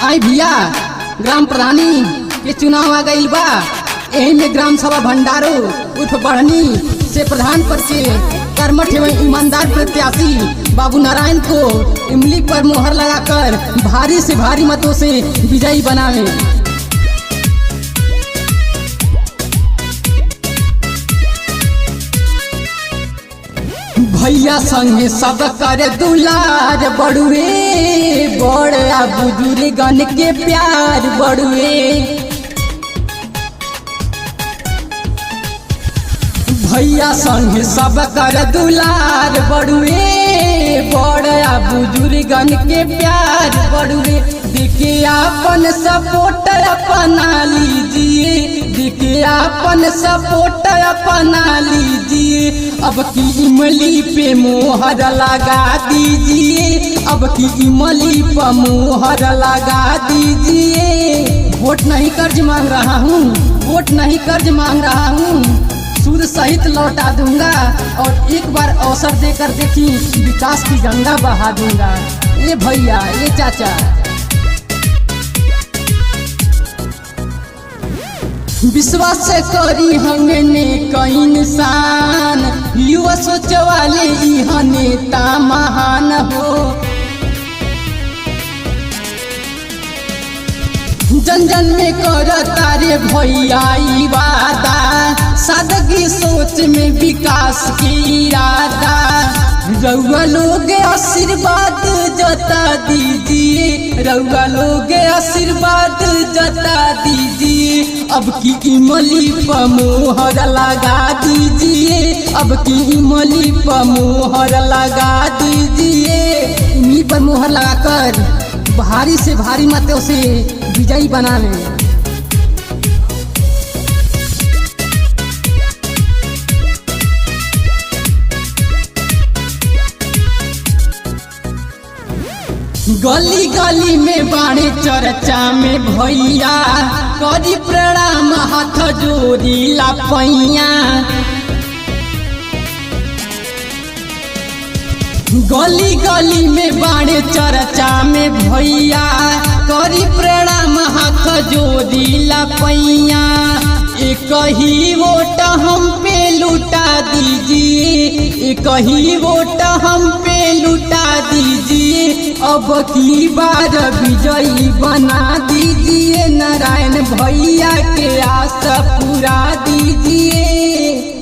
आई भैया ग्राम प्रधानी के चुनाव आ गई बा। यही में ग्राम सभा भंडारो उर्फ बढ़नी से प्रधान पद से कर्मठ एवं ईमानदार प्रत्याशी बाबू नारायण को इमली पर मोहर लगाकर भारी से भारी मतों से विजयी बनावे। भैया संगे सब कर दुलार बड़ुए, बड़ा बुजुर्गन के प्यार बड़ुए। भैया संगे सब कर दुलार बड़ुए, बड़ा बुजुर्गन के प्यार बड़ुए। दिखे अपन सपोर्ट अपना लीजिए, दिखे अपन सपोर्ट अपना लीजिए। अब की इमली पे मोहर लगा दीजिए, अब की इमली पर मोहर लगा दीजिए। वोट नहीं कर्ज मांग रहा हूँ, वोट नहीं कर्ज मांग रहा हूँ, सूद सहित लौटा दूंगा और एक बार अवसर देकर देखी विकास की गंगा बहा दूंगा। ये भैया ये चाचा विश्वास करी हमने कई इंसान, युवा सोच वाले यह नेता महान हो। जन जन में कर तारे भैया वादा, सादगी सोच में विकास की इरादा। रउआ लोग आशीर्वाद जता दीजिए, रउआ लोग आशीर्वाद जता दीजिए। अब की इमली पर मोहर लगा दीजिए, अब की इमली पर मोहर लगा दीजिए। इमली पर मोहर लगाकर भारी से भारी मतों से विजयी बनावे। गली गली में बाड़े चर्चा में भैया, करी प्रणाम हाथ जोड़ी लापैया। गली गली में बाड़े चर्चा में भैया, करी प्रणाम हाथ जोड़ी लापैया। एक ही वोट हम पे लुटा दीजिए, एक ही वोट हम पे लुटा दीजिए। अब की बार विजयी बना दीजिए, नारायण भैया के आस पूरा दीजिए।